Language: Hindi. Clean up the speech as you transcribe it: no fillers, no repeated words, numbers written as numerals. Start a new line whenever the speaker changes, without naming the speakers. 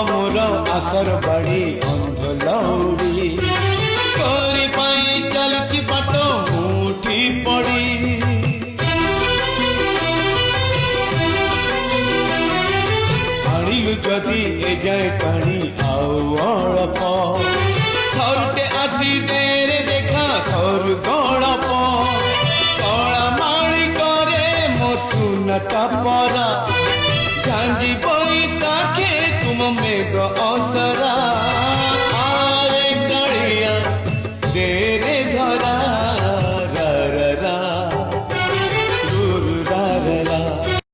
मोर आसर बाड़ी अंध लौड़ी तोरी पाई चलती पाट मुठी पड़ी आनिलु जदि ए जाए पानी आउ अल्प थरटे आसी देरे देखा सर गड़प कला माली करे मो सुनता परा झांझी बैसाखे तुम मेघ असरा